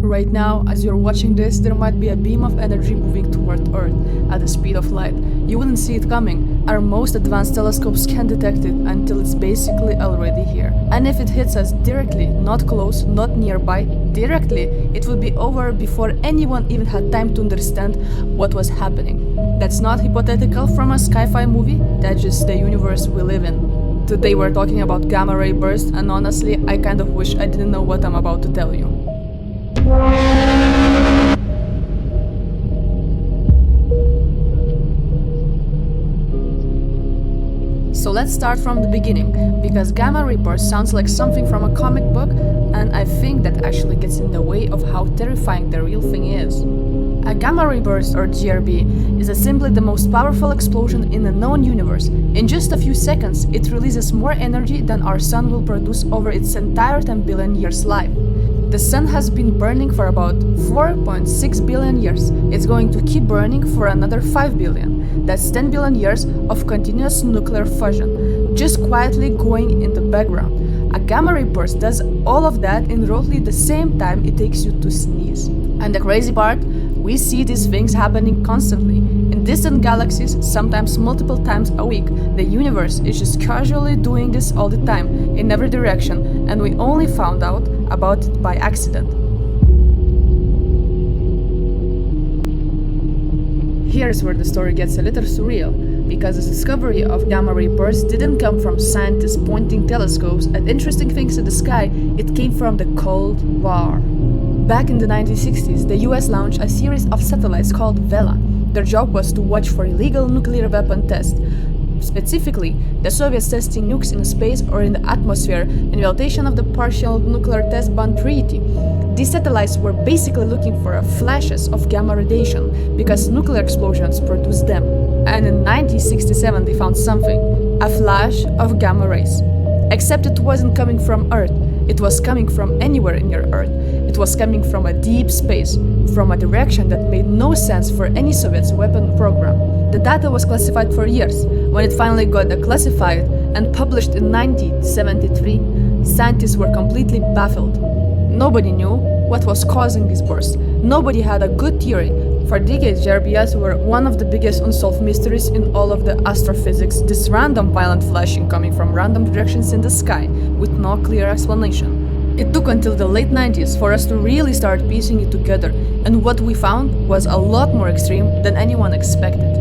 Right now, as you're watching this, there might be a beam of energy moving toward Earth at the speed of light. You wouldn't see it coming. Our most advanced telescopes can't detect it until it's basically already here. And if it hits us directly, not close, not nearby, directly, it would be over before anyone even had time to understand what was happening. That's not hypothetical from a sci-fi movie, that's just the universe we live in. Today we're talking about gamma ray bursts, and honestly, I kind of wish I didn't know what I'm about to tell you. So let's start from the beginning, because gamma ray burst sounds like something from a comic book, and I think that actually gets in the way of how terrifying the real thing is. A gamma ray burst, or GRB, is simply the most powerful explosion in the known universe. In just a few seconds, it releases more energy than our sun will produce over its entire 10 billion years life. The sun has been burning for about 4.6 billion years. It's going to keep burning for another 5 billion. That's 10 billion years of continuous nuclear fusion, just quietly going in the background. A gamma ray burst does all of that in roughly the same time it takes you to sneeze. And the crazy part? We see these things happening constantly. In distant galaxies, sometimes multiple times a week. The universe is just casually doing this all the time, in every direction, and we only found out about it by accident. Here's where the story gets a little surreal, because the discovery of gamma ray bursts didn't come from scientists pointing telescopes at interesting things in the sky, it came from the Cold War. Back in the 1960s, the US launched a series of satellites called Vela. Their job was to watch for illegal nuclear weapon tests. Specifically, the Soviets testing nukes in space or in the atmosphere in violation of the Partial Nuclear Test Ban Treaty. These satellites were basically looking for flashes of gamma radiation because nuclear explosions produce them. And in 1967 they found something, a flash of gamma rays. Except it wasn't coming from Earth, it was coming from anywhere near Earth. It was coming from a deep space, from a direction that made no sense for any Soviet weapon program. The data was classified for years. When it finally got declassified and published in 1973, scientists were completely baffled. Nobody knew what was causing these bursts. Nobody had a good theory. For decades, GRBS were one of the biggest unsolved mysteries in all of the astrophysics, this random violent flashing coming from random directions in the sky, with no clear explanation. It took until the late 90s for us to really start piecing it together, and what we found was a lot more extreme than anyone expected.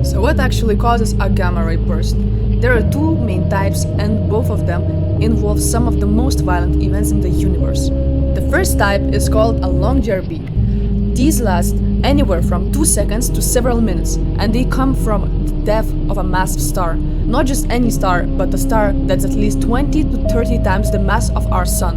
So what actually causes a gamma ray burst? There are two main types, and both of them involve some of the most violent events in the universe. The first type is called a long GRB. These last anywhere from 2 seconds to several minutes, and they come from the death of a massive star. Not just any star, but a star that's at least 20 to 30 times the mass of our sun.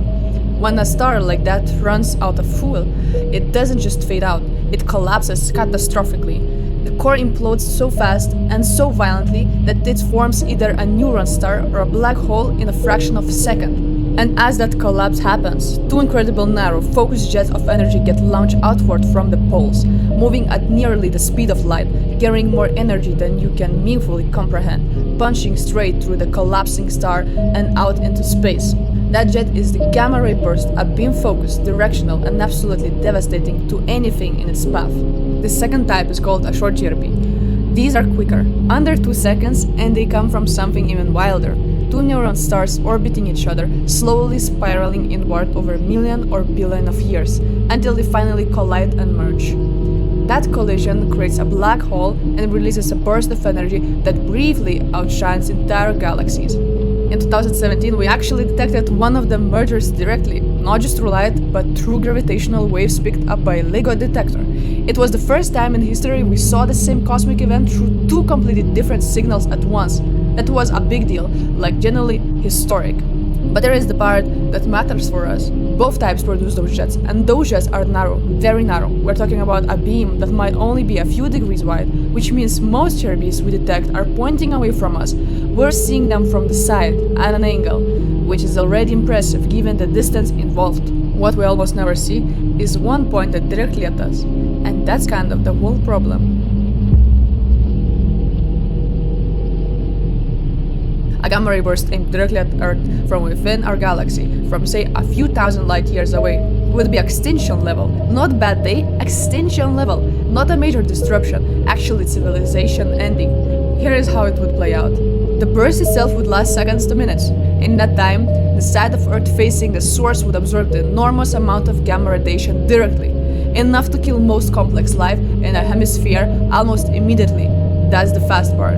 When a star like that runs out of fuel, it doesn't just fade out, it collapses catastrophically. The core implodes so fast and so violently that it forms either a neutron star or a black hole in a fraction of a second. And as that collapse happens, two incredible narrow, focused jets of energy get launched outward from the poles, moving at nearly the speed of light, carrying more energy than you can meaningfully comprehend, punching straight through the collapsing star and out into space. That jet is the gamma ray burst, a beam-focused, directional, and absolutely devastating to anything in its path. The second type is called a short GRB. These are quicker, under 2 seconds, and they come from something even wilder. Two neutron stars orbiting each other, slowly spiraling inward over a million or billion of years, until they finally collide and merge. That collision creates a black hole and releases a burst of energy that briefly outshines entire galaxies. In 2017, we actually detected one of the mergers directly, not just through light, but through gravitational waves picked up by a LIGO detector. It was the first time in history we saw the same cosmic event through two completely different signals at once. That was a big deal, like generally historic. But there is the part that matters for us. Both types produce those jets, and those jets are narrow, very narrow. We're talking about a beam that might only be a few degrees wide, which means most GRBs we detect are pointing away from us. We're seeing them from the side, at an angle, which is already impressive given the distance involved. What we almost never see is one pointed directly at us, and that's kind of the whole problem. A gamma ray burst aimed directly at Earth from within our galaxy, from say a few thousand light years away, would be extinction level. Not bad day, extinction level. Not a major disruption, actually civilization ending. Here is how it would play out. The burst itself would last seconds to minutes. In that time, the side of Earth facing the source would absorb the enormous amount of gamma radiation directly, enough to kill most complex life in a hemisphere almost immediately. That's the fast part.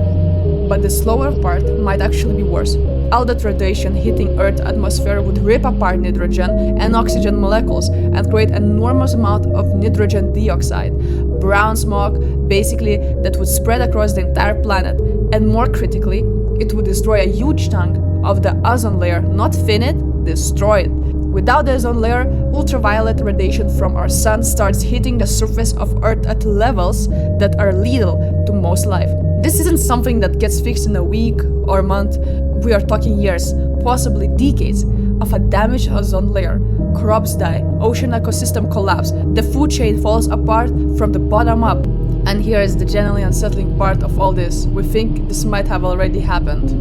But the slower part might actually be worse. All that radiation hitting Earth's atmosphere would rip apart nitrogen and oxygen molecules and create an enormous amount of nitrogen dioxide, brown smoke, basically, that would spread across the entire planet. And more critically, it would destroy a huge chunk of the ozone layer, not thin it, destroy it. Without the ozone layer, ultraviolet radiation from our sun starts hitting the surface of Earth at levels that are lethal to most life. This isn't something that gets fixed in a week or month. We are talking years, possibly decades, of a damaged ozone layer. Crops die, ocean ecosystem collapse, the food chain falls apart from the bottom up. And here is the genuinely unsettling part of all this. We think this might have already happened.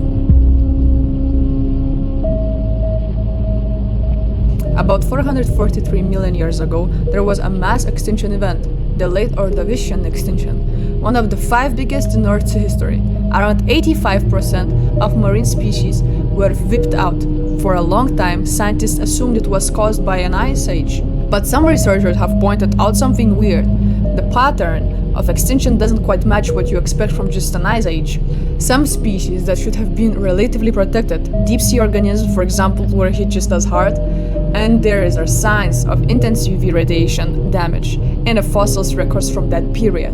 About 443 million years ago, there was a mass extinction event, the Late Ordovician extinction, one of the 5 biggest in Earth's history. Around 85% of marine species were wiped out. For a long time, scientists assumed it was caused by an ice age. But some researchers have pointed out something weird. The pattern of extinction doesn't quite match what you expect from just an ice age. Some species that should have been relatively protected, deep sea organisms for example, were hit just as hard, and there are signs of intense UV radiation damage in the fossils records from that period.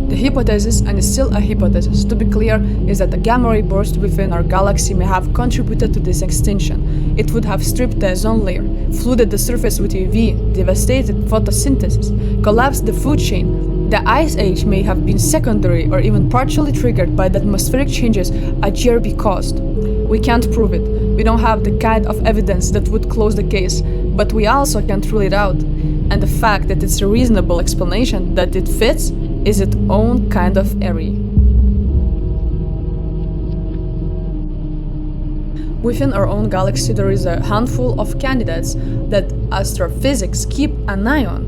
The hypothesis, and is still a hypothesis to be clear, is that the gamma ray burst within our galaxy may have contributed to this extinction. It would have stripped the ozone layer, flooded the surface with UV, devastated photosynthesis, collapsed the food chain. The ice age may have been secondary or even partially triggered by the atmospheric changes a GRB caused. We can't prove it. We don't have the kind of evidence that would close the case, but we also can't rule it out. And the fact that it's a reasonable explanation that it fits is its own kind of airy. Within our own galaxy, there is a handful of candidates that astrophysics keep an eye on.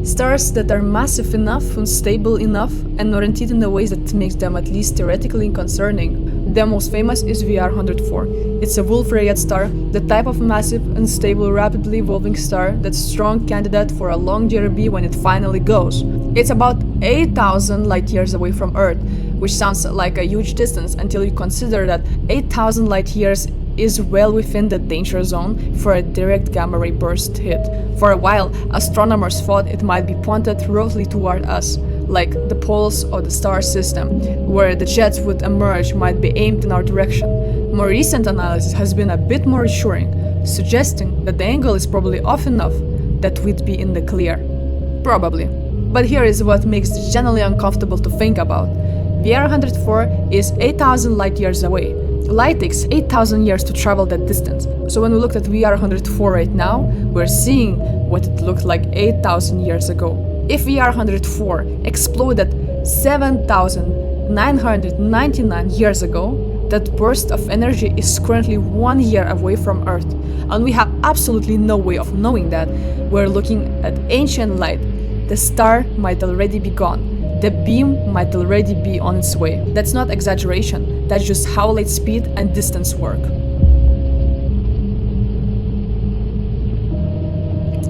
Stars that are massive enough, unstable enough, and oriented in a way that makes them at least theoretically concerning. The most famous is VR-104. It's a Wolf-Rayet star, the type of massive, unstable, rapidly evolving star that's a strong candidate for a long GRB when it finally goes. It's about 8,000 light years away from Earth, which sounds like a huge distance until you consider that 8,000 light years is well within the danger zone for a direct gamma ray burst hit. For a while, astronomers thought it might be pointed roughly toward us, like the poles of the star system, where the jets would emerge might be aimed in our direction. More recent analysis has been a bit more reassuring, suggesting that the angle is probably off enough that we'd be in the clear. Probably. But here is what makes it generally uncomfortable to think about. VR-104 is 8,000 light years away. Light takes 8,000 years to travel that distance. So when we looked at VR-104 right now, we're seeing what it looked like 8,000 years ago. If VR-104 exploded 7,999 years ago, that burst of energy is currently 1 year away from Earth. And we have absolutely no way of knowing that. We're looking at ancient light. The star might already be gone. The beam might already be on its way. That's not exaggeration, that's just how light speed and distance work.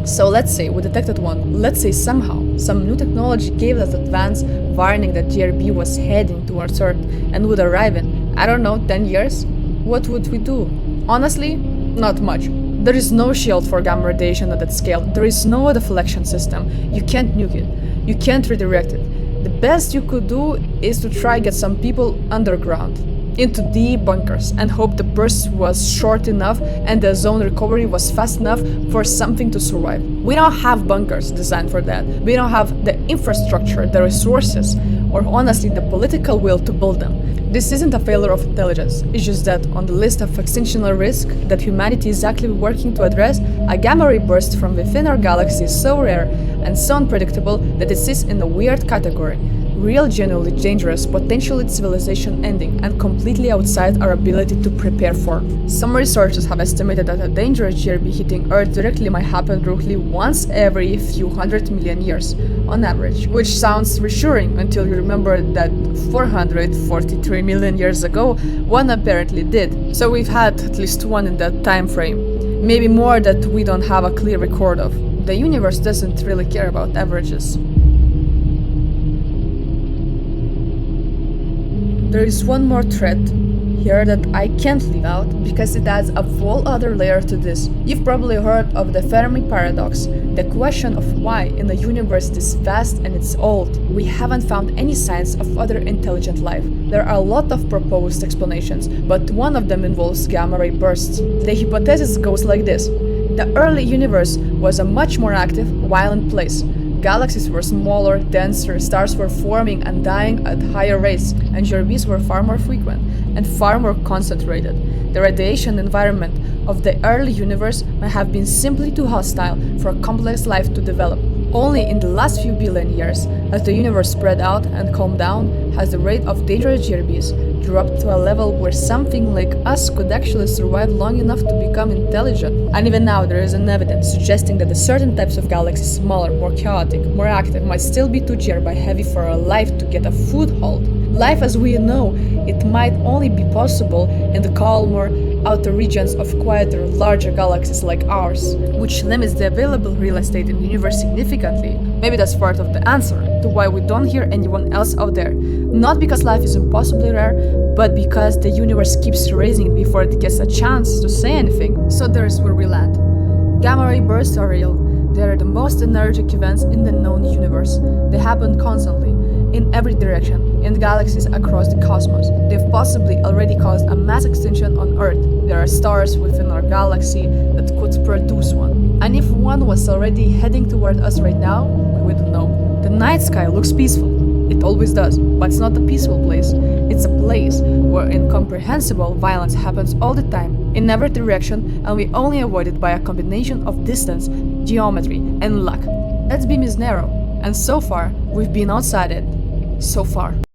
So let's say we detected one. Let's say somehow some new technology gave us advance warning that GRB was heading towards Earth and would arrive in, I don't know, 10 years? What would we do? Honestly, not much. There is no shield for gamma radiation at that scale. There is no deflection system. You can't nuke it. You can't redirect it. The best you could do is to try get some people underground, into deep bunkers, and hope the burst was short enough and the zone recovery was fast enough for something to survive. We don't have bunkers designed for that. We don't have the infrastructure, the resources, or honestly the political will to build them. This isn't a failure of intelligence, it's just that on the list of extinctional risk that humanity is actively working to address, a gamma ray burst from within our galaxy is so rare and so unpredictable that it sits in a weird category. real, genuinely dangerous, potentially civilization ending, and completely outside our ability to prepare for. Some researchers have estimated that a dangerous GRB hitting Earth directly might happen roughly once every few 100 million years, on average, which sounds reassuring until you remember that 443 million years ago, one apparently did. So we've had at least one in that time frame, maybe more that we don't have a clear record of. The universe doesn't really care about averages. There is one more thread here that I can't leave out because it adds a whole other layer to this. You've probably heard of the Fermi paradox, the question of why in a universe this vast and it's old, we haven't found any signs of other intelligent life. There are a lot of proposed explanations, but one of them involves gamma ray bursts. The hypothesis goes like this. The early universe was a much more active, violent place. Galaxies were smaller, denser, stars were forming and dying at higher rates, and GRBs were far more frequent and far more concentrated. The radiation environment of the early universe might have been simply too hostile for complex life to develop. Only in the last few billion years, as the universe spread out and calmed down, has the rate of dangerous GRBs dropped to a level where something like us could actually survive long enough to become intelligent. And even now there is an evidence suggesting that the certain types of galaxies, smaller, more chaotic, more active, might still be too GRB heavy for our life to get a foothold. Life as we know it might only be possible in the calmer, outer regions of quieter, larger galaxies like ours, which limits the available real estate in the universe significantly. Maybe that's part of the answer to why we don't hear anyone else out there. Not because life is impossibly rare, but because the universe keeps raising it before it gets a chance to say anything. So there's where we land. Gamma ray bursts are real. They are the most energetic events in the known universe. They happen constantly, in every direction, in galaxies across the cosmos. They've possibly already caused a mass extinction on Earth. There are stars within our galaxy that could produce one. And if one was already heading toward us right now, we wouldn't know. The night sky looks peaceful. It always does, but it's not a peaceful place. It's a place where incomprehensible violence happens all the time, in every direction, and we only avoid it by a combination of distance, geometry, and luck. That beam is narrow, and so far, we've been outside it. So far.